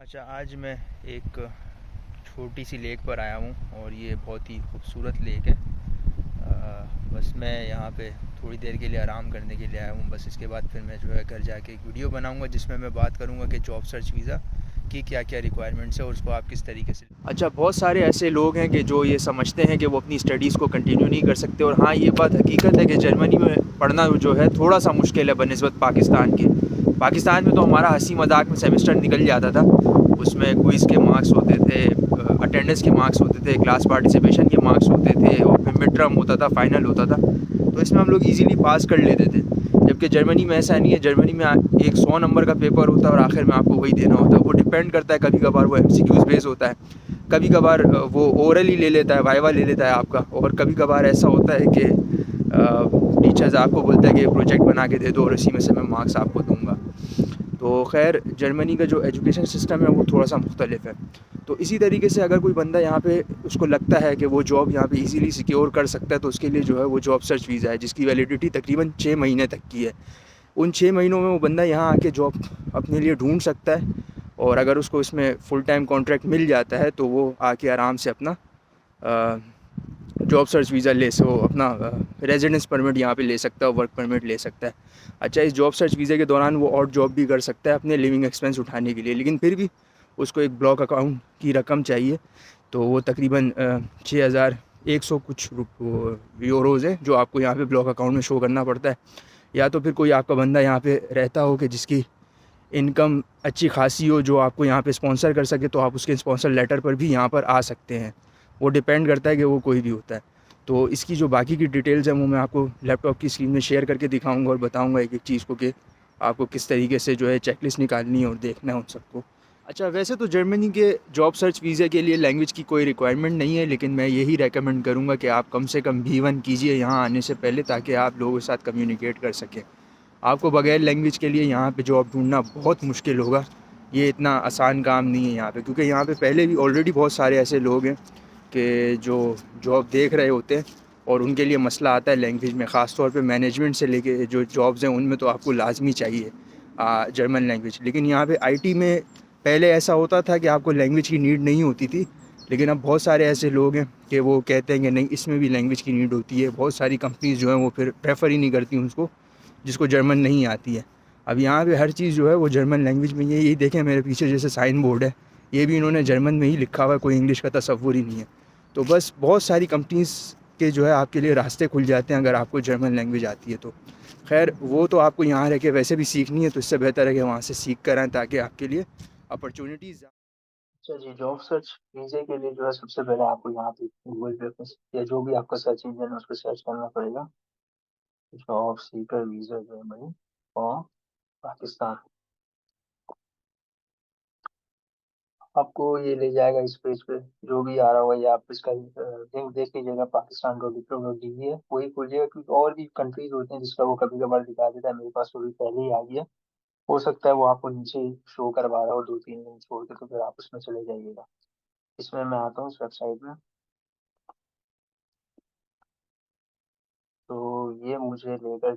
अच्छा, आज मैं एक छोटी सी लेक पर आया हूँ और ये बहुत ही खूबसूरत लेक है। बस मैं यहाँ पे थोड़ी देर के लिए आराम करने के लिए आया हूँ। बस इसके बाद फिर मैं जो है घर जाके एक वीडियो बनाऊँगा जिसमें मैं बात करूँगा कि जॉब सर्च वीज़ा की क्या क्या रिक्वायरमेंट्स है और उसको आप किस तरीके से। अच्छा, बहुत सारे ऐसे लोग हैं कि जो ये समझते हैं कि वो अपनी स्टडीज़ को कंटिन्यू नहीं कर सकते, और हाँ, ये बात हकीकत है कि जर्मनी में पढ़ना जो है थोड़ा सा मुश्किल है बनस्बत पाकिस्तान के। पाकिस्तान में तो हमारा हंसी मजाक में सेमेस्टर निकल जाता था। उसमें क्विज़ के मार्क्स होते थे, अटेंडेंस के मार्क्स होते थे, क्लास पार्टिसिपेशन के मार्क्स होते थे, और फिर मिड टर्म होता था, फाइनल होता था। तो इसमें हम लोग इजीली पास कर लेते थे। जबकि जर्मनी में ऐसा नहीं है। जर्मनी में एक 100 नंबर का पेपर होता है और आखिर में आपको वही देना होता है। वो डिपेंड करता है, कभी कभार वो एमसीक्यूज़ बेस होता है, कभी कभार वो ओरल ही ले लेता है, वाइवा ले लेता है आपका, और कभी कभार ऐसा होता है कि टीचर्स आपको बोलते हैं कि प्रोजेक्ट बना के दे दो और इसी में से मैं मार्क्स आपको दूंगा। तो खैर, जर्मनी का जो एजुकेशन सिस्टम है वो थोड़ा सा मुख्तलिफ है। तो इसी तरीके से अगर कोई बंदा यहाँ पे उसको लगता है कि वो जॉब यहाँ पे इजीली सिक्योर कर सकता है, तो उसके लिए जो है वो जॉब सर्च वीज़ा है जिसकी वैलिडिटी तकरीबन 6 महीने तक की है। उन 6 महीनों में वो बंदा यहाँ आके जॉब अपने लिए ढूंढ सकता है, और अगर उसको इसमें फुल टाइम कॉन्ट्रैक्ट मिल जाता है तो वो आके आराम से अपना जॉब सर्च वीज़ा ले सो अपना रेजिडेंस परमिट यहाँ पे ले सकता है, वर्क परमिट ले सकता है। अच्छा, इस जॉब सर्च वीज़े के दौरान वो और जॉब भी कर सकता है अपने लिविंग एक्सपेंस उठाने के लिए, लेकिन फिर भी उसको एक ब्लॉक अकाउंट की रकम चाहिए। तो वो तकरीबन 6,100 कुछ यूरोज़ है जो आपको यहाँ पे ब्लॉक अकाउंट में शो करना पड़ता है। या तो फिर कोई आपका बंदा यहाँ पे रहता हो कि जिसकी इनकम अच्छी खासी हो, जो आपको यहाँ पे स्पॉन्सर कर सके, तो आप उसके स्पॉन्सर लेटर पर भी यहाँ पर आ सकते हैं। वो डिपेंड करता है कि वो कोई भी होता है। तो इसकी जो बाकी की डिटेल्स हैं वो मैं आपको लैपटॉप की स्क्रीन में शेयर करके दिखाऊंगा और बताऊंगा एक एक चीज़ को कि आपको किस तरीके से जो है चेकलिस्ट निकालनी है और देखना है उन सबको। अच्छा, वैसे तो जर्मनी के जॉब सर्च वीज़े के लिए लैंग्वेज की कोई रिक्वायरमेंट नहीं है, लेकिन मैं यही रेकमेंड करूँगा कि आप कम से कम B1 कीजिए यहाँ आने से पहले, ताकि आप लोगों के साथ कम्युनिकेट कर सकें। आपको बगैर लैंग्वेज के लिए यहाँ पे जॉब ढूंढना बहुत मुश्किल होगा। ये इतना आसान काम नहीं है यहाँ पे, क्योंकि यहाँ पे पहले भी ऑलरेडी बहुत सारे ऐसे लोग हैं कि जो जॉब देख रहे होते हैं और उनके लिए मसला आता है लैंग्वेज में। ख़ास तौर पे मैनेजमेंट से लेके जो जॉब्स हैं उनमें तो आपको लाजमी चाहिए जर्मन लैंग्वेज। लेकिन यहाँ पे आईटी में पहले ऐसा होता था कि आपको लैंग्वेज की नीड नहीं होती थी, लेकिन अब बहुत सारे ऐसे लोग हैं कि वो कहते हैं कि नहीं, इसमें भी लैंग्वेज की नीड होती है। बहुत सारी कंपनीज़ जो हैं वो फिर प्रेफर ही नहीं करती उसको जिसको जर्मन नहीं आती है। अब यहाँ पे हर चीज़ जो है वो जर्मन लैंग्वेज में ही है। यही देखें मेरे पीछे जैसे साइन बोर्ड है, ये भी इन्होंने जर्मन में ही लिखा हुआ है, कोई इंग्लिश का तसव्वुर ही नहीं है। तो बस बहुत सारी कंपनीज़ के जो है आपके लिए रास्ते खुल जाते हैं अगर आपको जर्मन लैंग्वेज आती है तो। खैर, वो तो आपको यहाँ रह के वैसे भी सीखनी है, तो इससे बेहतर है कि वहाँ से सीख कर आएँ ताकि आपके लिए अपॉर्चुनिटीज़। अच्छा जी, जॉब सर्च वीज़े के लिए जो है सबसे पहले आपको यहाँ पे गूगल पे या जो भी आपका सर्च इंजन है उस पे सर्च करना पड़ेगा। जॉब सीकर वीज़ा जर्मनी और पाकिस्तान। आपको ये ले जाएगा इस पेज पे, जो भी आ रहा होगा या आप इसका लिंक देख लीजिएगा। pakistan.diplo.de है, वही खोलिएगा, क्योंकि और भी कंट्रीज होते हैं जिसका वो कभी-कभार दिखा देता है। मेरे पास तो अभी पहले ही आ गया। हो सकता है वो आपको नीचे शो करवा रहा हो 2-3 लिंक छोड़ के, तो फिर आप उसमें चले जाइएगा। इसमें मैं आता हूँ इस वेबसाइट में। तो ये मुझे लेकर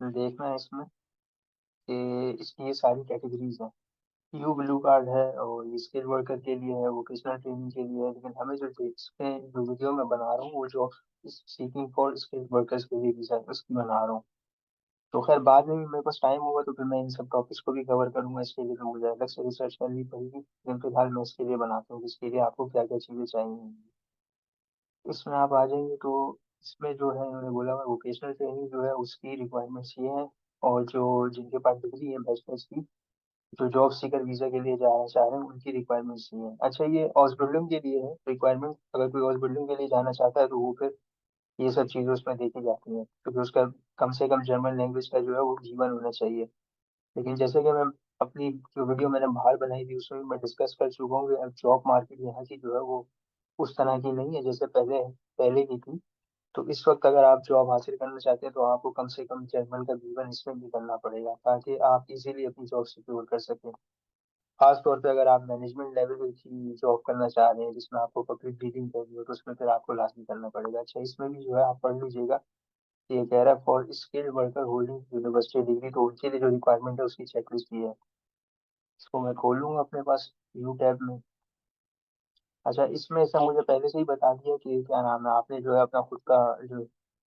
देखना है इसमें कि इसकी ये सारी कैटेगरीज हैं। यू ब्लू कार्ड है और ये स्किल वर्कर के लिए है, वोकेशनल ट्रेनिंग के लिए है। लेकिन हमें जो इसमें जो वीडियो मैं बना रहा हूँ वो जो सीकिंग फॉर स्किल वर्कर्स के लिए वीजा है उसकी बना रहा हूँ। तो खैर, बाद में भी मेरे पास टाइम होगा तो फिर मैं इन सब टॉपिक्स को भी कवर करूंगा। इसके लिए तो मुझे अलग से रिसर्च करनी पड़ेगी, लेकिन फिलहाल मैं इसके लिए बनाता हूँ जिसके लिए आपको क्या क्या चीज़ें चाहिए। इसमें आप आ जाएंगे तो इसमें जो है इन्होंने बोला हुआ वोकेशनल ट्रेनिंग जो है उसकी रिक्वायरमेंट्स ये है। और जो जिनके पास डिग्री है बैचलर्स की, जो जॉब सीकर वीजा के लिए जाना चाह रहे हैं उनकी रिक्वायरमेंट्स ये है। अच्छा, ये ऑसबिल्डिंग के लिए है रिक्वायरमेंट। अगर कोई ऑसबिल्डिंग के लिए जाना चाहता है तो वो फिर ये सब चीज़ें उसमें देखी जाती हैं, क्योंकि उसका कम से कम जर्मन लैंग्वेज का जो है वो जीवन होना चाहिए। लेकिन जैसे कि मैं अपनी जो वीडियो मैंने बाहर बनाई थी उसमें भी मैं डिस्कस कर चुका हूँ कि अब जॉब मार्केट यहाँ की जो है वो उस तरह की नहीं है जैसे पहले पहले की थी। तो इस वक्त अगर आप जॉब हासिल करना चाहते हैं तो आपको कम से कम जर्मन का जीवन इसमें भी करना पड़ेगा, ताकि आप इजीली अपनी जॉब सिक्योर कर सकें। खास तौर पे अगर आप मैनेजमेंट लेवल की जॉब करना चाह रहे हैं जिसमें आपको पब्लिक डीलिंग करनी हो, तो उसमें फिर आपको लाजमी करना पड़ेगा। अच्छा, इसमें भी जो है आप पढ़ लीजिएगा। ये कह रहा है for skilled worker holding university degree, तो उनके लिए जो रिक्वायरमेंट है उसकी चेकलिस्ट भी है। इसको मैं खोल लूँगा अपने पास व्यू टैब में। अच्छा, इसमें ऐसा मुझे पहले से ही बता दिया कि क्या नाम है, आपने जो है अपना खुद का जो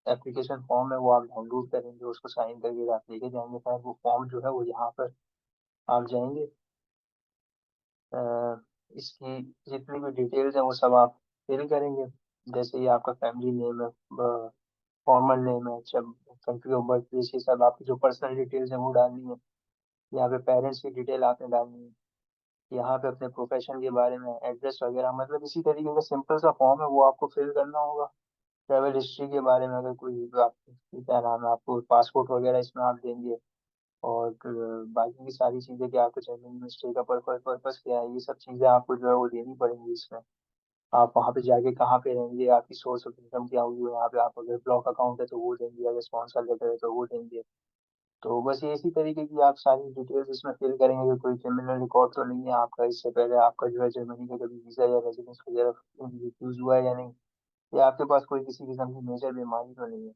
एप्लीकेशन फॉर्म है वो आप डाउनलोड करेंगे, उसको साइन करके आप लेके जाएँगे। शायद वो फॉर्म जो है वो यहाँ पर आप जाएँगे, अ, इसकी जितनी भी डिटेल्स हैं वो सब आप फिल करेंगे। जैसे ये आपका फैमिली नेम है, फॉर्मल नेम है, जब कंट्री ऑफ बर्थ प्लेस, ये सब आपकी जो पर्सनल डिटेल्स हैं वो डालनी है। यहाँ पे पेरेंट्स की डिटेल आपने डालनी है। यहाँ पे अपने प्रोफेशन के बारे में एड्रेस वगैरह, मतलब इसी तरीके का सिंपल सा फॉर्म है, वो आपको फिल करना होगा। ट्रैवल हिस्ट्री के बारे में अगर कोई आप क्या नाम है, आपको पासपोर्ट वगैरह इसमें आप देंगे। और बाकी की सारी चीज़ें कि आपको जर्मनी स्टे का पर्पस क्या है, ये सब चीज़ें आपको जो है वो देनी पड़ेंगी इसमें। आप वहाँ पे जाके कहाँ पे रहेंगे, आपकी सोर्स ऑफ इनकम क्या होगी, यहाँ पे आप अगर ब्लॉक अकाउंट है तो वो देंगे, अगर स्पॉन्सर लेटर है तो वो देंगे। तो बस ये इसी तरीके की आप सारी डिटेल्स इसमें फिल करेंगे कि कोई क्रिमिनल रिकॉर्ड तो नहीं है आपका, इससे पहले आपका जो है जर्मनी का कभी वीज़ा या रेजिडेंस वगैरह रिफ्यूज हुआ है या नहीं, या आपके पास कोई किसी किस्म की मेजर बीमारी तो नहीं है।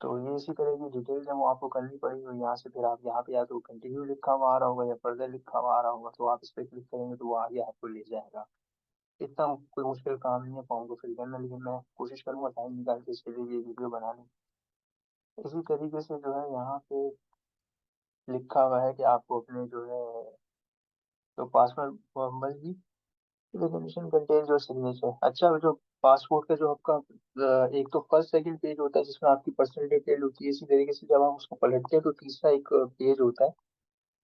तो ये इसी तरह की डिटेल्स है वो आपको करनी पड़ेगी। और यहाँ से फिर आप यहाँ पे या तो कंटिन्यू लिखा हुआ आ रहा होगा या फर्दर लिखा हुआ आ रहा होगा, तो आप इस पर क्लिक करेंगे तो वो आगे आपको ले जाएगा। इतना कोई मुश्किल काम नहीं है फॉर्म को फिल करना, लेकिन मैं कोशिश करूंगा टाइम निकाल के इसके लिए ये वीडियो बना लूँ। इसी तरीके से जो है यहाँ पे लिखा हुआ है कि आपको अपने जो है तो पासवर्ड फॉर्मल भी रेजोल्यूशन कंटेन योर सिग्नेचर। अच्छा, जो पासपोर्ट का जो आपका एक तो फर्स्ट सेकंड पेज होता है जिसमें आपकी पर्सनल डिटेल होती है, इसी तरीके से जब हम उसको पलटते हैं तो तीसरा एक पेज होता है,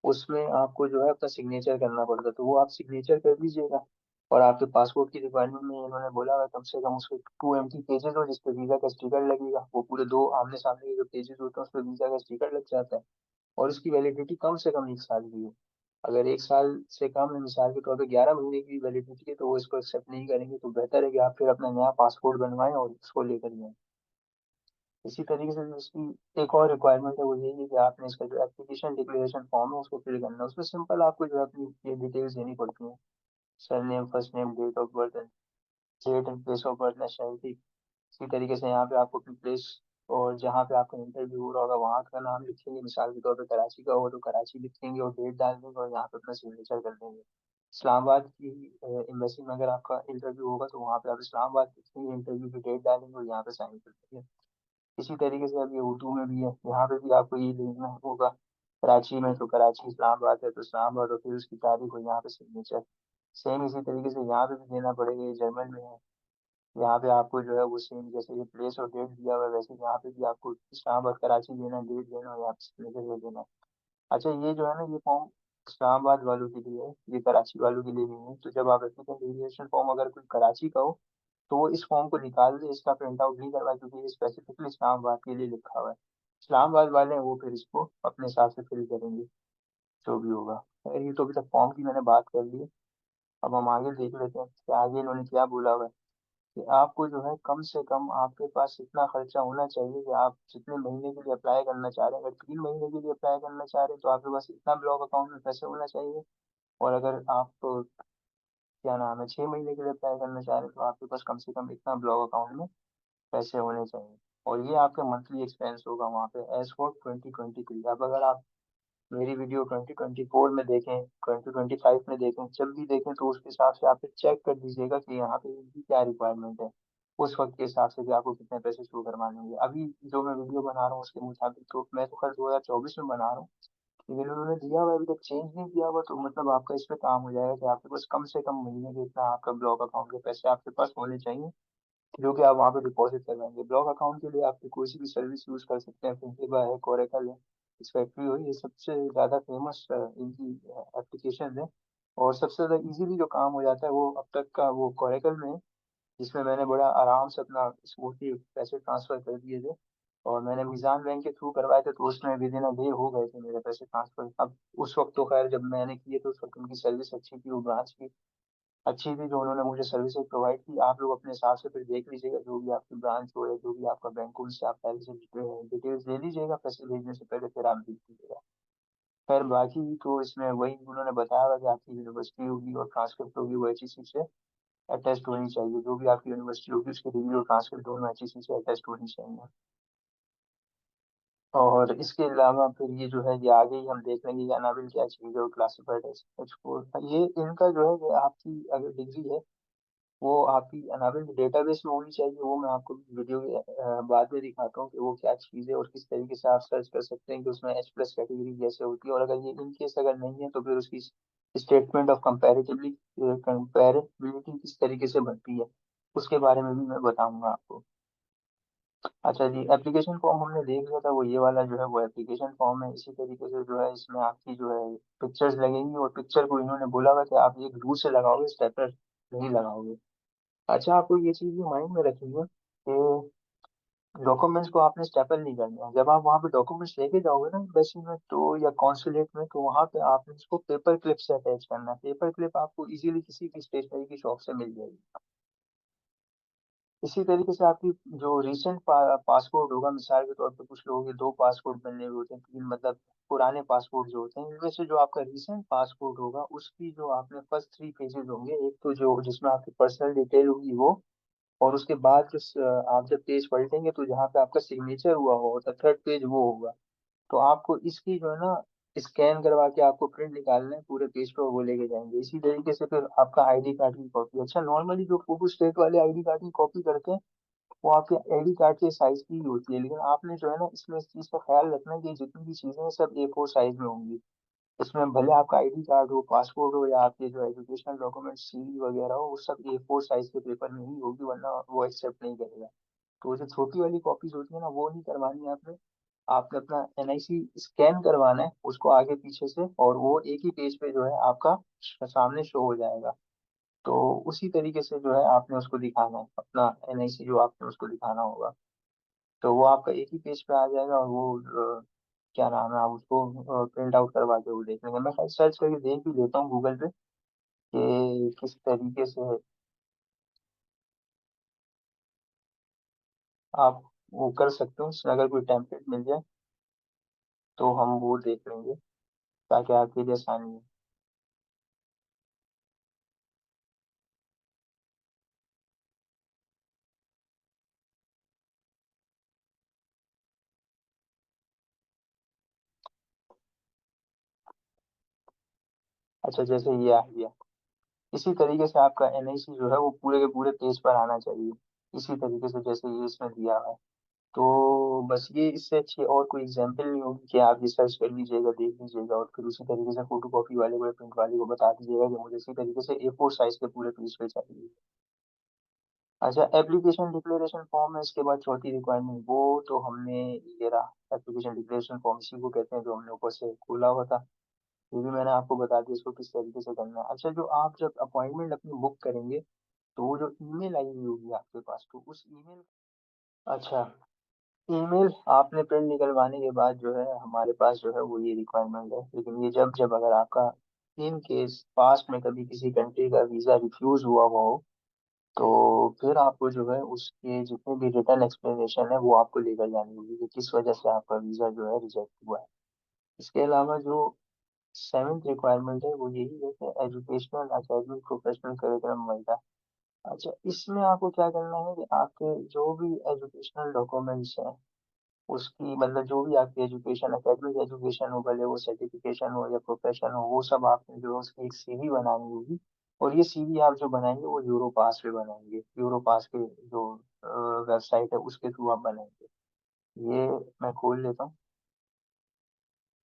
उसमें आपको जो है अपना सिग्नेचर करना पड़ता है, तो वो आप सिग्नेचर कर दीजिएगा। और आपके पासपोर्ट की रिक्वायरमेंट में इन्होंने बोला है कम से कम उसके 2 empty पेजेस हो जिसपे वीजा का स्टिकर लगेगा, वो पूरे दो आमने सामने के जो पेजेस होते हैं उस पर वीजा का स्टिकर लग जाता है। और उसकी वैलिडिटी कम से कम 1 साल की हो। अगर 1 साल से कम है, मिसाल के तौर पे 11 महीने की वैलिडिटी है, तो वो इसको एक्सेप्ट नहीं करेंगे। तो बेहतर है कि आप फिर अपना नया पासपोर्ट बनवाएं और इसको लेकर जाएं। इसी तरीके से जो इसकी एक और रिक्वायरमेंट है वो यही है कि आपने इसका जो एप्लीकेशन डिक्लेरेशन फॉर्म है उसको फिल करना है। उसमें सिंपल आपको जो है अपनी ये डिटेल्स देनी पड़ती हैं, surname, first name, date of birth, date and place of birth, nationality. इसी तरीके से यहाँ पे आपको अपनी प्लेस और जहाँ पे आपका इंटरव्यू हो रहा होगा वहाँ का नाम लिखेंगे, मिसाल के तौर पे कराची का होगा तो कराची लिखेंगे और डेट डाल देंगे और यहाँ पे अपना सिग्नेचर कर देंगे। इस्लामाबाद की एम्बेसी में अगर आपका इंटरव्यू होगा तो वहाँ पे आप इस्लामाबाद लिखेंगे, इंटरव्यू की डेट डालेंगे और यहाँ पे साइन कर देंगे। इसी तरीके से अब ये उर्दू में भी है, यहाँ पे भी आपको ये लिखना होगा। कराची में तो कराची, इस्लामाबाद है तो इस्लामाबाद और फिर उसकी तारीख और यहाँ पे सिग्नेचर। सेम इसी तरीके से यहाँ पे भी देना पड़ेगा, ये जर्मन में है। यहाँ पे आपको जो है वो सेम जैसे ये प्लेस और डेट दिया हुआ है वैसे यहाँ पे भी आपको इस्लामाबाद कराची देना, डेट देना और यहाँ पे सिग्नेचर कर देना। अच्छा, ये जो है ना ये फॉर्म इस्लामाबाद वालों के लिए है, ये कराची वालों के लिए नहीं है। तो जब आप एप्लीकेंट वेरिएशन फॉर्म अगर कोई कराची का हो तो वो इस फॉर्म को निकाल दे, इसका प्रिंट आउट नहीं करवाए, क्योंकि ये स्पेसिफिकली इस्लामाबाद के लिए लिखा हुआ है। इस्लामाबाद वाले हैं वो फिर इसको अपने हिसाब से फिल करेंगे जो भी होगा। खैर, ये तो अभी तक फॉर्म की मैंने बात कर ली है। अब हम आगे देख लेते हैं कि आगे इन्होंने क्या बोला हुआ है। कि आपको जो है कम से कम आपके पास इतना खर्चा होना चाहिए कि आप जितने महीने के लिए अप्लाई करना चाह रहे हैं, अगर 3 महीने के लिए अप्लाई करना चाह रहे हैं तो आपके पास इतना ब्लॉक अकाउंट में पैसे होना चाहिए। और अगर आप क्या नाम है 6 महीने के लिए अप्लाई करना चाह रहे हैं तो आपके पास कम से कम इतना ब्लॉक अकाउंट में पैसे होने चाहिए। और ये आपका मंथली एक्सपेंस होगा वहाँ पे एज फॉर 2023। अब अगर आप मेरी वीडियो 2024 में देखें, 2025 में देखें, जब भी देखें तो उसके हिसाब से आप चेक कर दीजिएगा कि यहाँ पे इनकी क्या रिक्वायरमेंट है, उस वक्त के हिसाब से कि आपको कितने पैसे शो करवाने होंगे। अभी जो मैं वीडियो बना रहा हूँ उसके मुताबिक तो मैं तो खैर 2024 में बना रहा हूँ, लेकिन उन्होंने दिया हुआ है, अभी तक चेंज नहीं किया हुआ। तो मतलब आपका इस पे काम हो जाएगा कि आपके पास कम से कम महीने के इतना आपका ब्लॉक अकाउंट के पैसे आपके पास होने चाहिए, जो कि आप वहाँ पे डिपॉजिट करवाएंगे। ब्लॉक अकाउंट के लिए आप कोई सी भी सर्विस यूज कर सकते हैं, फिनटेबा है, कोरेकल है, फैक्ट्री हो, ये सबसे ज़्यादा फेमस इनकी एप्लीकेशन है। और सबसे ज़्यादा इजीली जो काम हो जाता है वो अब तक का वो कोरेकल में है, जिसमें मैंने बड़ा आराम से अपना स्मूथली पैसे ट्रांसफर कर दिए थे। और मैंने मीज़ान बैंक के थ्रू करवाए थे तो उसमें विद इन अ डे हो गए थे मेरे पैसे ट्रांसफर। अब उस वक्त तो खैर जब मैंने किए तो उस वक्त उनकी सर्विस अच्छी थी, वो ब्रांच की अच्छी थी जो उन्होंने मुझे सर्विसेज प्रोवाइड की। आप लोग अपने हिसाब से फिर देख लीजिएगा, जो भी आपकी ब्रांच हो या जो भी आपका बैंक हो उनसे आप पहले से डिटेल्स ले लीजिएगा पैसे भेजने से पहले, फिर आप देख लीजिएगा। खैर बाकी तो इसमें वही उन्होंने बताया हुआ कि आपकी यूनिवर्सिटी होगी और ट्रांसक्रिप्ट होगी वो HEC से अटेस्ट होनी चाहिए। जो भी आपकी यूनिवर्सिटी होगी उसकी डिग्री और ट्रांसक्रिप्ट दोनों HEC से अटेस्ट होनी चाहिए। और इसके अलावा फिर ये जो है ये आगे ही हम देख लेंगे कि अनाविल क्या चीज़ है और क्लासिफाइड एज एक्सपोर्ट। ये इनका जो है ये आपकी अगर डिग्री है वो आपकी अनाविल डेटाबेस में होनी चाहिए। वो मैं आपको वीडियो के बाद में दिखाता हूँ कि वो क्या चीज़ है और किस तरीके से आप सर्च कर सकते हैं कि उसमें एच प्लस कैटेगरी कैसे होती है। और अगर ये इन केस अगर नहीं है तो फिर उसकी स्टेटमेंट ऑफ कंपेरेबिलिटी किस तरीके से बनती है उसके बारे में भी मैं बताऊंगा आपको। अच्छा जी, एप्लीकेशन फॉर्म हमने देख लिया था, वो ये वाला जो है वो एप्लीकेशन फॉर्म है। इसी तरीके से जो है इसमें आपकी जो है पिक्चर्स लगेंगी और पिक्चर को इन्होंने बोला हुआ कि आप ये ग्लू से लगाओगे, स्टेपलर नहीं लगाओगे। अच्छा, आपको ये चीज़ भी माइंड में रखनी है कि डॉक्यूमेंट्स को आपने स्टेपल नहीं करना है। जब आप वहाँ पे डॉक्यूमेंट्स लेके जाओगे ना एम्बेसी में तो या कॉन्सुलेट में, तो वहाँ पे आपने इसको पेपर क्लिप से अटैच करना है। पेपर क्लिप आपको इजीली किसी भी स्टेशनरी की शॉप से मिल जाएगी। इसी तरीके से आपकी जो रिसेंट पासपोर्ट होगा, मिसाल के तौर पे कुछ लोगों के दो पासपोर्ट बनने हुए होते हैं, तीन, मतलब पुराने पासपोर्ट जो होते हैं, इनमें से जो आपका रिसेंट पासपोर्ट होगा उसकी जो आपने फर्स्ट थ्री पेजेस होंगे, एक तो जो जिसमें आपकी पर्सनल डिटेल होगी वो, और उसके बाद जो आप जब पेज पलटेंगे तो जहाँ पे आपका सिग्नेचर हुआ होगा थर्ड पेज वो होगा। तो आपको इसकी जो है ना स्कैन करवा के आपको प्रिंट निकालना है पूरे पेज पे और वो लेके जाएंगे। इसी तरीके से फिर आपका आईडी कार्ड की कॉपी। अच्छा, नॉर्मली जो फोटो स्टेट वाले आईडी कार्ड की कॉपी करते हैं वो आपके आईडी कार्ड के साइज की ही होती है, लेकिन आपने जो है ना इसमें इस चीज का ख्याल रखना है कि जितनी भी चीजें हैं सब A4 साइज में होंगी। इसमें भले आपका आईडी कार्ड हो, पासपोर्ट हो, या आपके जो एजुकेशनल डॉक्यूमेंट CV वगैरह हो, वो सब A4 साइज के पेपर में ही होगी, वरना वो एक्सेप्ट नहीं करेगा। तो जो छोटी वाली कॉपीज होती है ना वो नहीं करवानी है आपने। आपने अपना NIC स्कैन करवाना है उसको आगे पीछे से, और वो एक ही पेज पे जो है आपका सामने शो हो जाएगा। तो उसी तरीके से जो है आपने उसको दिखाना है, अपना NIC जो आपने उसको दिखाना होगा। तो वो आपका एक ही पेज पे आ जाएगा और वो क्या नाम है, आप उसको प्रिंट आउट करवा के वो देख लेंगे। मैं शायद सर्च करके देख भी लेता हूँ गूगल पे कि किस तरीके से आप वो कर सकते हो। उसमें अगर कोई टेम्पलेट मिल जाए तो हम वो देख लेंगे ताकि आपके लिए आसानी हो। अच्छा, जैसे ये आ गया, इसी तरीके से आपका NIC जो है वो पूरे के पूरे पेज पर आना चाहिए, इसी तरीके से जैसे ये इसमें दिया हुआ है। तो बस ये, इससे अच्छी और कोई एग्जाम्पल नहीं होगी कि आप ये सर्च कर लीजिएगा, देख लीजिएगा और फिर उसी तरीके से फोटो कॉपी वाले को या प्रिंट वाले को बता दीजिएगा कि मुझे इसी तरीके से A4 साइज के पूरे पेज पे चाहिए। अच्छा, एप्लीकेशन डिक्लेरेशन फॉर्म है इसके बाद चौथी रिक्वायरमेंट, वो तो हमने ये रहा एप्लीकेशन डिक्लेरेशन फॉर्म, इसी को कहते हैं जो हमने ऊपर से खोला हुआ था। ये भी मैंने आपको बता दिया इसको किस तरीके से करना है। अच्छा, जो आप जब अपॉइंटमेंट अपनी बुक करेंगे तो वो जो ईमेल आई हुई होगी आपके पास, तो उस ईमेल, अच्छा, ईमेल आपने प्रिंट निकलवाने के बाद जो है हमारे पास जो है वो ये रिक्वायरमेंट है। लेकिन ये जब जब अगर आपका इन केस पास्ट में कभी किसी कंट्री का वीज़ा रिफ्यूज हुआ हो तो फिर आपको जो है उसके जितने भी रिटर्न एक्सप्लेनेशन है वो आपको लेकर जानी होगी कि किस वजह से आपका वीज़ा जो है रिजेक्ट हुआ है। इसके अलावा जो सेवेंथ रिक्वायरमेंट है वो यही है कि एजुकेशनल अकेडमिक प्रोफेशनल करिकुलम वगैरह। अच्छा, इसमें आपको क्या करना है कि आपके जो भी एजुकेशनल डॉक्यूमेंट्स हैं उसकी, मतलब जो भी आपकी एजुकेशन, एकेडमिक एजुकेशन हो, भले वो सर्टिफिकेशन हो या प्रोफेशन हो, वो सब आपने जो है उसकी एक CV बनानी होगी। और ये CV आप जो बनाएंगे वो यूरोपास पे बनाएंगे, यूरोपास के जो वेबसाइट है उसके थ्रू आप बनाएंगे। ये मैं खोल लेता हूँ।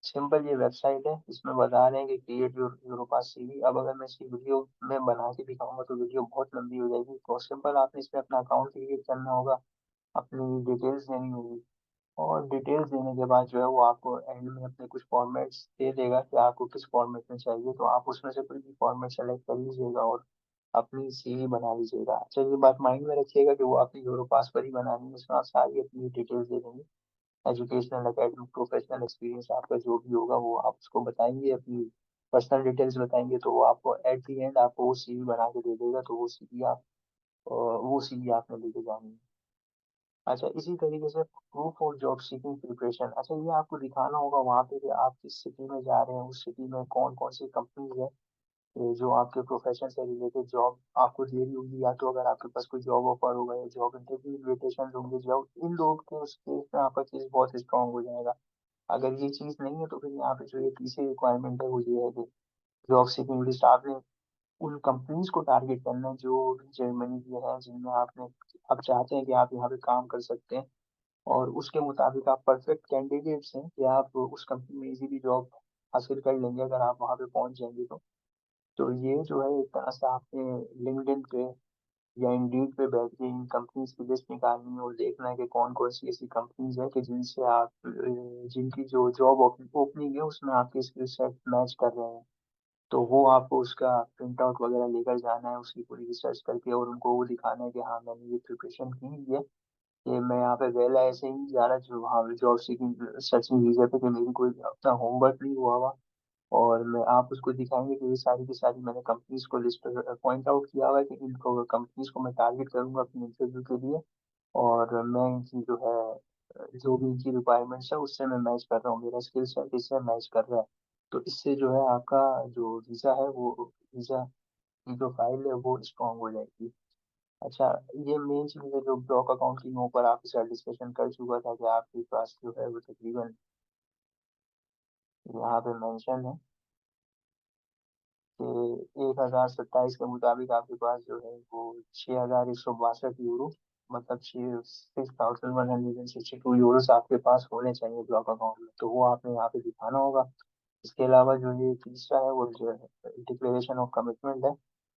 सिंपल ये वेबसाइट है, इसमें बता रहे हैं कि क्रिएट योर यूरोपास CV। अब अगर मैं इसकी वीडियो में बना के दिखाऊंगा तो वीडियो बहुत लंबी हो जाएगी। तो सिंपल आपने इसमें अपना अकाउंट क्रिएट करना होगा, अपनी डिटेल्स देनी होगी, और डिटेल्स देने के बाद जो है वो आपको एंड में अपने कुछ फॉर्मेट्स दे देगा कि आपको किस फॉर्मेट में चाहिए। तो आप उसमें से कोई भी फॉर्मेट सेलेक्ट कर लीजिएगा और अपनी CV बना लीजिएगा। अच्छा, ये बात माइंड में रखिएगा कि वो आपकी यूरोपास पर ही बनानी है, उसमें आप सारी अपनी डिटेल्स दे देंगे, एजुकेशनल, एकेडमिक, प्रोफेशनल एक्सपीरियंस आपका जो भी होगा वो आप उसको बताएंगे, अपनी पर्सनल डिटेल्स बताएंगे, तो वो आपको एट दी एंड आपको वो CV बना के दे देगा। तो वो CV आपने लेके जानी है। अच्छा, इसी तरीके से proof of job seeking preparation. अच्छा, ये आपको दिखाना होगा वहाँ पे कि आप किस सिटी में जा रहे हैं, उस सिटी में कौन कौन सी कंपनीज है ये जो आपके प्रोफेशन से रिलेटेड जॉब आपको दे रही होगी, या तो अगर आपके पास कोई जॉब ऑफर होगा या जॉब इंटरव्यू इन्विटेशन होंगे, जॉब इन लोगों के उस केस में आपका केस बहुत स्ट्रांग हो जाएगा। अगर ये चीज नहीं है तो फिर यहाँ पे जो ये तीसरी रिक्वायरमेंट है वो ये है कि जॉब सीकिंग लिस्ट आपने उन कंपनीज को टारगेट करना है जो जर्मनी की है, जिनमें आप चाहते हैं कि आप यहाँ पे काम कर सकते हैं, और उसके मुताबिक आप परफेक्ट कैंडिडेट्स हैं कि आप उस कंपनी में इजीली जॉब हासिल कर लेंगे अगर आप वहाँ पे पहुंच जाएंगे तो ये जो है एक तरह से आपने लिंक्डइन पे या इंडीड पे बैठ के इन कंपनीज की लिस्ट निकालनी है और देखना है कि कौन कौन सी ऐसी कंपनीज है कि जिनसे आप जिनकी जो जॉब ओपनिंग है उसमें आपके स्किल सेट मैच कर रहे हैं। तो वो आपको उसका प्रिंट आउट वगैरह लेकर जाना है, उसकी पूरी रिसर्च करके, और उनको वो दिखाना है कि हाँ मैंने ये प्रिपरेशन की हुई है, कि मैं यहाँ पे वेला ऐसे ही जा रहा जो वहाँ पे जॉब सीकिंग सर्चिंग वीजा पे, कि मेरी कोई अपना होमवर्क नहीं हुआ हुआ, और मैं आप उसको दिखाएंगे कि ये सारी की सारी मैंने कंपनीज को लिस्ट पॉइंट आउट किया हुआ है कि इनको कंपनीज को मैं टारगेट करूंगा अपने इंटरव्यू के लिए, और मैं इनकी जो है जो भी इनकी रिक्वायरमेंट्स है उससे मैं मैच कर रहा हूँ, मेरा स्किल सेट इससे मैच कर रहा है। तो इससे जो है आपका जो वीज़ा है वो वीज़ा की जो फाइल है वो स्ट्रांग हो जाएगी। अच्छा, ये मेन चीज़ है जो ब्लॉक अकाउंट की मैं ऊपर आपके साथ डिस्कशन कर चुका था कि आपके पास जो है वो तकरीबन यहाँ पे मेंशन है कि 1027 के मुताबिक आपके पास जो है वो 6162 यूरो, मतलब 6162 यूरोस आपके पास होने चाहिए ब्लॉक अकाउंट में, तो वो आपने यहाँ पे दिखाना होगा। इसके अलावा जो ये तीसरा है वो जो है डिक्लेरेशन ऑफ कमिटमेंट है।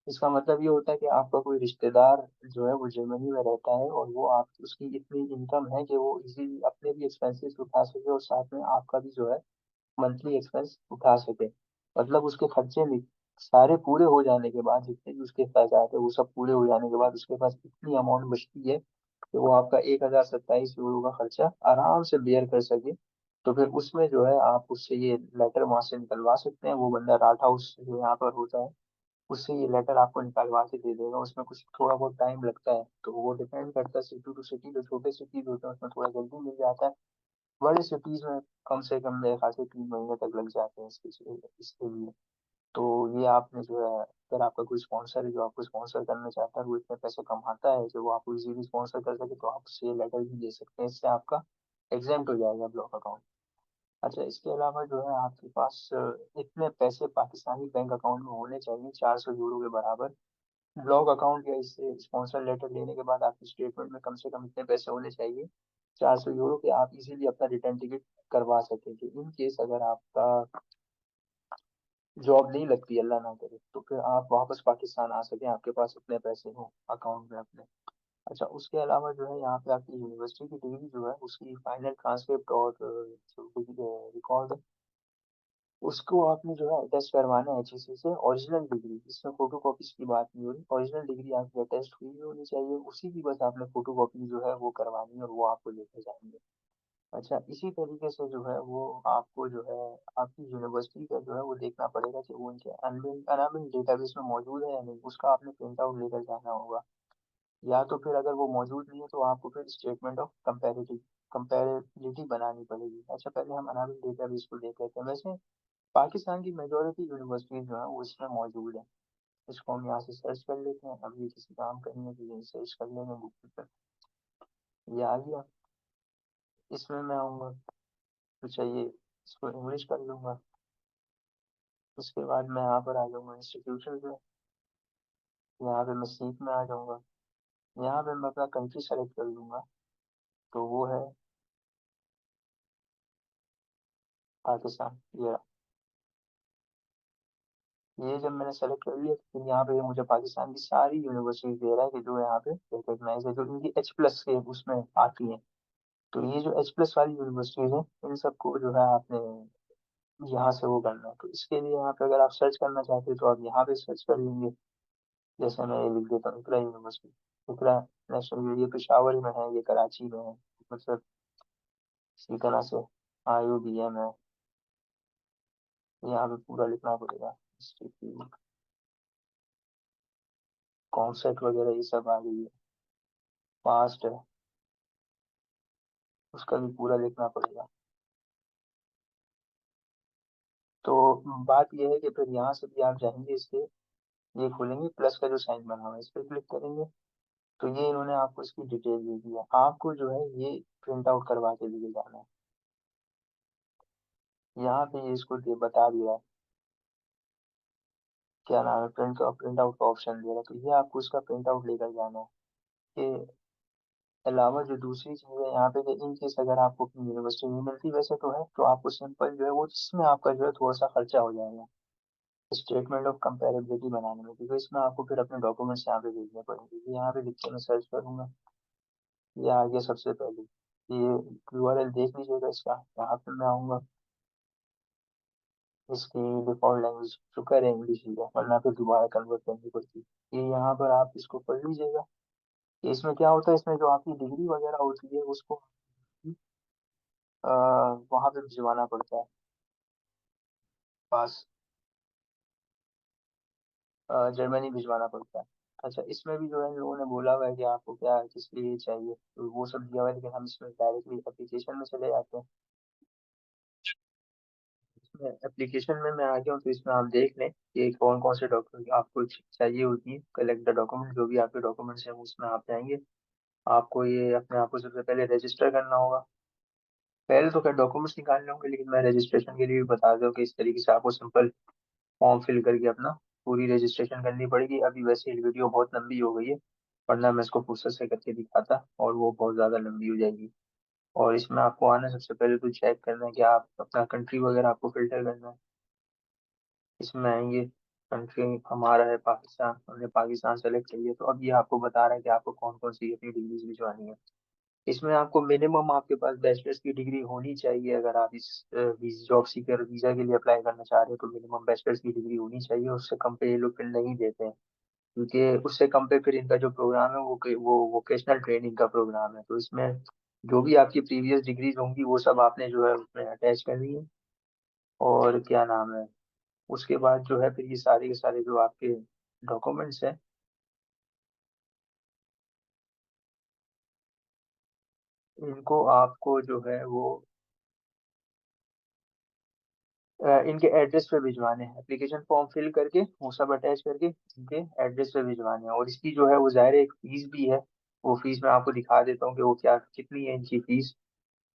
इसका मतलब ये होता है कि आपका कोई रिश्तेदार जो है वो जर्मनी में रहता है और वो आप उसकी इतनी इनकम है कि वो इजीली अपने भी एक्सपेंसेस उठा सके और साथ में आपका भी जो है मंथली एक्सपेंस उठा सके। मतलब उसके खर्चे भी सारे पूरे हो जाने के बाद, जितने भी उसके खर्चात है वो सब पूरे हो जाने के बाद उसके पास इतनी अमाउंट बचती है कि वो आपका 1027 यूरो का खर्चा आराम से बेयर कर सके। तो फिर उसमें जो है आप उससे ये लेटर वहां से निकलवा सकते हैं, वो बंदा राट हाउस जो यहाँ पर होता है उससे ये लेटर आपको निकलवा के दे देगा। उसमें कुछ थोड़ा बहुत टाइम लगता है, तो वो डिपेंड करता है सिटी टू सिटी, जो छोटे सिटीज होते हैं उसमें थोड़ा जल्दी मिल जाता है, बड़े सिटीज में कम से कम मेरे ख्याल से 3 महीने तक लग जाते हैं इसके लिए। तो ये आपने जो है अगर आपका कोई स्पॉन्सर है जो आपको स्पॉन्सर करना चाहता है, वो इतने पैसे कमाता है कि वो आपको इजीली स्पॉन्सर कर सके, तो आप उससे लेटर भी दे सकते हैं, इससे आपका एग्जाम्प्ट हो जाएगा ब्लॉक अकाउंट। अच्छा, इसके अलावा जो है आपके पास इतने पैसे पाकिस्तानी बैंक अकाउंट में होने चाहिए 400 यूरो के बराबर। ब्लॉक अकाउंट या इससे स्पॉन्सर लेटर लेने के बाद आपकी स्टेटमेंट में कम से कम इतने पैसे होने चाहिए 400 यूरो के, आप इजीली अपना रिटर्न टिकट करवा सकेंगे। इन केस अगर आपका जॉब नहीं लगती अल्लाह ना करे, तो फिर आप वापस पाकिस्तान आ सके, आपके पास इतने पैसे हो अकाउंट में अपने। अच्छा, उसके अलावा जो है यहाँ पे आपकी यूनिवर्सिटी की डिग्री जो है उसकी फाइनल ट्रांसक्रिप्ट और जो रिकॉर्ड है उसको आपने जो है अटेस्ट करवाना है HEC से, ओरिजिनल डिग्री, इसमें फोटो कॉपीज की बात नहीं हो रही, ओरिजिनल डिग्री आपकी अटेस्ट हुई होनी चाहिए, उसी की बस आपने फोटो कॉपी जो है वो करवानी है और वो आपको लेकर जाएंगे। अच्छा, इसी तरीके से जो है वो आपको जो है आपकी यूनिवर्सिटी का जो है वो देखना पड़ेगा कि वो उनके अनामिन डेटाबेस में मौजूद है या नहीं, उसका आपने प्रिंट आउट लेकर जाना होगा। या तो फिर अगर वो मौजूद नहीं है तो आपको फिर स्टेटमेंट ऑफ कंपेरेबिलिटी बनानी पड़ेगी। अच्छा, पहले हम अनामिन डेटाबेस को देख लेते हैं। वैसे पाकिस्तान की मेजोरिटी यूनिवर्सिटीज जो है वो इसमें मौजूद है। इसको हम यहाँ से सर्च कर लेते हैं, अभी किसी काम करने के लिए सर्च कर लेंगे गूगल पर, ये आ गया। इसमें मैं आऊँगा तो चाहिए इसको इंग्लिश कर लूँगा। उसके बाद मैं यहाँ पर आ जाऊँगा इंस्टीट्यूशन में, यहाँ पे मैं सीट में आ जाऊँगा, यहाँ पे मैं अपना कंट्री सेलेक्ट कर लूँगा, तो वो है पाकिस्तान। ये जब मैंने सेलेक्ट कर लिया तो फिर यहाँ पे ये मुझे पाकिस्तान की सारी यूनिवर्सिटीज दे रहा है कि जो यहाँ पे रिकॉग्नाइज है, जो इनकी H+ के उसमें आती है। तो ये जो H+ वाली यूनिवर्सिटीज है इन सबको जो है आपने यहाँ से वो करना है। तो इसके लिए यहाँ पे अगर आप सर्च करना चाहते हो तो आप यहाँ पे सर्च कर लेंगे। जैसे मैं ये लिख देता हूँ इकरा यूनिवर्सिटी, इकरा नेशनल, ये पेशावर में है, ये कराची में है, मतलब इसी तरह से IUBM है, यहाँ पे पूरा लिखना पड़ेगा। इंस्टीट्यूट कॉन्सेप्ट वगैरह ये सब आ गई है, पास्ट है, उसका भी पूरा लिखना पड़ेगा। तो बात ये है कि फिर यहाँ से भी आप जाएंगे इसके, ये खोलेंगे प्लस का जो साइन बना हुआ है, इस पर क्लिक करेंगे। तो ये इन्होंने आपको इसकी डिटेल दे दी है, आपको जो है ये प्रिंट आउट करवा के लिए जाना है। यहाँ पे ये इसको बता दिया है, क्या नाम है, प्रिंट आउट का ऑप्शन दे रहा है, तो ये आपको इसका प्रिंट आउट लेकर जाना है। के अलावा जो दूसरी चीज़ है यहाँ पे, कि इन केस अगर आपको अपनी यूनिवर्सिटी नहीं मिलती वैसे तो है, तो आपको सिंपल जो है वो, जिसमें आपका जो है थोड़ा सा खर्चा हो जाएगा स्टेटमेंट ऑफ कंपेरेबिलिटी बनाने में, क्योंकि इसमें आपको फिर अपने डॉक्यूमेंट्स यहाँ पे भेजने पड़ेंगे। तो यहाँ पे लिख के मैं सर्च करूंगा, ये आ गया सबसे पहले। ये यूआरएल देख लीजिएगा इसका, यहाँ पे मैं आऊँगा। इसकी डिफॉल्ट लैंग्वेज शुक्र है इंग्लिश ही है, वरना फिर दोबारा कन्वर्ट करनी पड़ती। ये यहाँ पर आप इसको पढ़ लीजिएगा कि इसमें क्या होता है, इसमें जो आपकी डिग्री वगैरह होती है उसको वहाँ पे भिजवाना पड़ता है पास, जर्मनी भिजवाना पड़ता है। अच्छा, इसमें भी जो है इन लोगों ने बोला हुआ है कि आपको क्या किस लिए चाहिए, तो वो सब दिया हुआ है, लेकिन हम इसमें डायरेक्टली एप्लीकेशन में चले जाते हैं। इसमें एप्लीकेशन में मैं आ गया हूँ, तो इसमें आप देख लें कि कौन कौन से डॉक्यूमेंट आपको चाहिए होती है। कलेक्ट द डॉक्यूमेंट, जो भी आपके डॉक्यूमेंट्स हैं उसमें आप जाएंगे। आपको ये अपने आप को सबसे पहले रजिस्टर करना होगा। पहले तो खैर डॉक्यूमेंट्स निकालने होंगे, लेकिन मैं रजिस्ट्रेशन के लिए भी बता दूं कि इस तरीके से आपको सिंपल फॉर्म फिल करके अपना पूरी रजिस्ट्रेशन करनी पड़ेगी। अभी वैसे ही वीडियो बहुत लंबी हो गई है, वरना मैं इसको फुर्सत से करके दिखाता और वो बहुत ज़्यादा लंबी हो जाएगी। और इसमें आपको आना, सबसे पहले तो चेक करना है कि आप अपना कंट्री वगैरह आपको फिल्टर करना है। इसमें आएंगे, कंट्री हमारा है पाकिस्तान, हमने पाकिस्तान सेलेक्ट कर लिया। तो अब ये आपको बता रहा है कि आपको कौन कौन सी अपनी डिग्रीज भिजवानी है। इसमें आपको मिनिमम आपके पास बैचलर्स की डिग्री होनी चाहिए। अगर आप इस जॉब सीकर वीजा के लिए अप्लाई करना चाह रहे हो तो मिनिमम बैचलर्स की डिग्री होनी चाहिए, उससे कम पे ये लोग फिर नहीं देते हैं। क्योंकि उससे कम पे फिर इनका जो प्रोग्राम है वो वोकेशनल ट्रेनिंग का प्रोग्राम है। तो इसमें जो भी आपकी प्रीवियस डिग्रीज होंगी वो सब आपने जो है उसमें अटैच करनी है। और क्या नाम है, उसके बाद जो है फिर ये सारे के सारे जो आपके डॉक्यूमेंट्स हैं, इनको आपको जो है वो इनके एड्रेस पे भिजवाने हैं। एप्लीकेशन फॉर्म फिल करके वो सब अटैच करके इनके एड्रेस पे भिजवाने हैं। और इसकी जो है वो ज़ाहिर है एक फीस भी है। वो फीस मैं आपको दिखा देता हूँ कि वो क्या कितनी है इनकी फीस।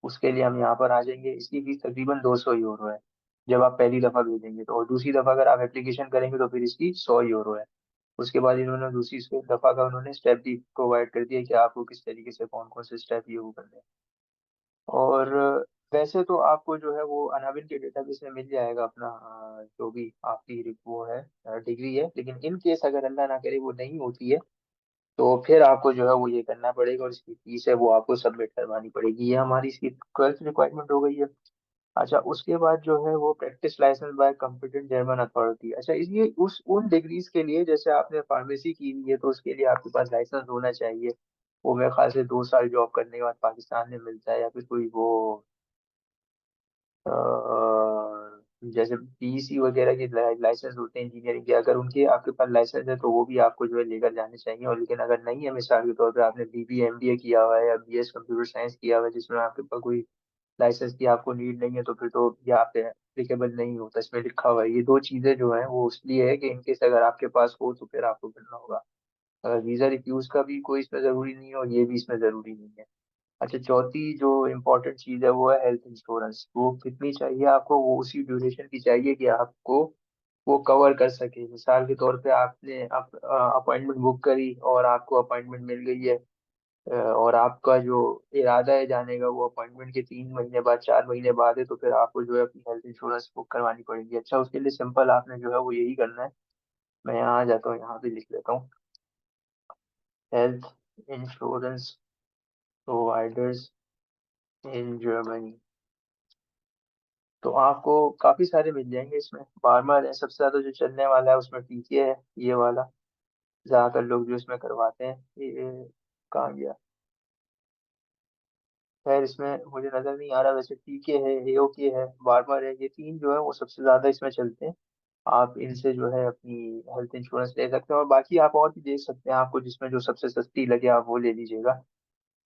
उसके लिए हम यहाँ पर आ जाएंगे। इसकी फीस तकरीबन 200 यूरो है जब आप पहली दफ़ा भेजेंगे तो, और दूसरी दफ़ा अगर आप एप्लीकेशन करेंगे तो फिर इसकी 100 यूरो है। उसके बाद इन्होंने दूसरी दफ़ा का उन्होंने स्टेप भी प्रोवाइड कर दिया कि आपको किस तरीके से कौन कौन से स्टेप ये वो करने हैं। और वैसे तो आपको जो है वो अनाविल के डेटाबेस में मिल जाएगा अपना जो भी आपकी वो है डिग्री है। लेकिन इन केस अगर अल्लाह ना करे वो नहीं होती है, तो फिर आपको जो है वो ये करना पड़ेगा, और इसकी फीस है वो आपको सबमिट करवानी पड़ेगी। ये हमारी इसकी 12th रिक्वायरमेंट हो गई है। अच्छा, उसके बाद जो है वो practice licence by competent German authority. अच्छा, इसलिए उस उन डिग्रीज के लिए, जैसे आपने फार्मेसी की हुई है तो उसके लिए आपके पास लाइसेंस होना चाहिए। वो मेरे ख्याल से 2 साल जॉब करने के बाद पाकिस्तान में मिलता है, या फिर कोई वो जैसे पीईसी वगैरह के लाइसेंस होते हैं इंजीनियरिंग के, अगर उनके आपके पास लाइसेंस है तो वो भी आपको जो है लेकर जाने चाहिए। और लेकिन अगर नहीं है, मिसाल के तौर पे आपने बीबी एमबीए किया हुआ है या बीएस कंप्यूटर साइंस किया हुआ है जिसमें आपके पास कोई लाइसेंस की आपको नीड नहीं है, तो फिर तो ये आप पे एप्लीकेबल नहीं होता। इसमें लिखा हुआ है ये दो चीजें जो है वो इसलिए है कि इनकेस अगर आपके पास हो तो फिर आपको करना होगा। अगर वीजा रिफ्यूज का भी कोई इसमें जरूरी नहीं है और ये भी इसमें जरूरी नहीं है। अच्छा, चौथी जो इम्पोर्टेंट चीज़ है वो है हेल्थ इंश्योरेंस। वो कितनी चाहिए आपको, वो उसी ड्यूरेशन की चाहिए कि आपको वो कवर कर सके। मिसाल के तौर पे आपने अपॉइंटमेंट बुक करी और आपको अपॉइंटमेंट मिल गई है, और आपका जो इरादा है जाने का वो अपॉइंटमेंट के 3 महीने बाद 4 महीने बाद है, तो फिर आपको जो है अपनी हेल्थ इंश्योरेंस बुक करवानी पड़ेगी। अच्छा, उसके लिए सिंपल आपने जो है वो यही करना है। मैं यहाँ आ जाता हूँ, यहाँ पे लिख लेता हूँ health insurance providers in Germany. तो आपको काफी सारे मिल जाएंगे इसमें। बारमर है सबसे ज्यादा जो चलने वाला है, उसमें टीके है ये वाला, ज्यादातर लोग जो इसमें करवाते हैं। ये कहाँ गया, खैर इसमें मुझे नजर नहीं आ रहा। वैसे टीके है, एओके है, बारमर है, ये तीन जो है वो सबसे ज्यादा इसमें चलते हैं। आप इनसे जो है अपनी हेल्थ इंश्योरेंस ले सकते हैं, और बाकी आप और भी देख सकते हैं, आपको जिसमें जो सबसे सस्ती लगे आप वो ले लीजिएगा।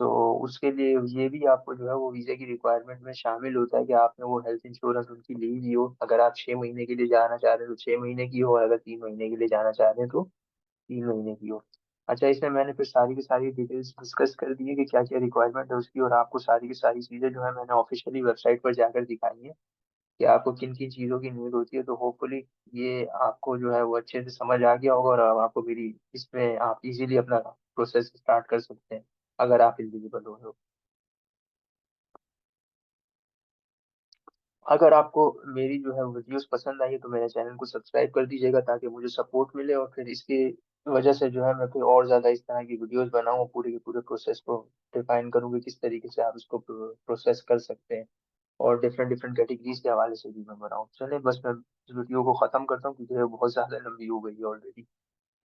तो उसके लिए ये भी आपको जो है वो वीज़ा की रिक्वायरमेंट में शामिल होता है कि आपने वो हेल्थ इंश्योरेंस उनकी ली हुई हो। अगर आप 6 महीने के लिए जाना चाह रहे हो तो 6 महीने की हो, और अगर 3 महीने के लिए जाना चाह रहे हैं तो 3 महीने की हो। अच्छा, इसमें मैंने फिर सारी की सारी डिटेल्स डिस्कस कर दी है कि क्या-क्या रिक्वायरमेंट है उसकी, और आपको सारी की सारी चीज़ें जो है मैंने ऑफ़िशियली वेबसाइट पर जाकर दिखाई हैं कि आपको किन-किन चीज़ों की नीड होती है। तो होपफुली ये आपको जो है वो अच्छे से समझ आ गया होगा, और अब आपको मेरी इसमें आप इज़िली अपना प्रोसेस स्टार्ट कर सकते हैं, अगर आप एलिजिबल हो तो। अगर आपको मेरी जो है वीडियोस पसंद आई है तो मेरे चैनल को सब्सक्राइब कर दीजिएगा, ताकि मुझे सपोर्ट मिले, और फिर इसकी वजह से जो है मैं फिर और ज़्यादा इस तरह की वीडियोस बनाऊँ, पूरे के पूरे प्रोसेस को डिफाइन करूँ कि किस तरीके से आप इसको प्रोसेस कर सकते हैं, और डिफरेंट डिफरेंट कैटेगरीज के हवाले से भी मैं बनाऊँ। चलिए, बस मैं इस वीडियो को ख़त्म करता हूँ क्योंकि ये बहुत ज़्यादा लंबी हो गई है ऑलरेडी।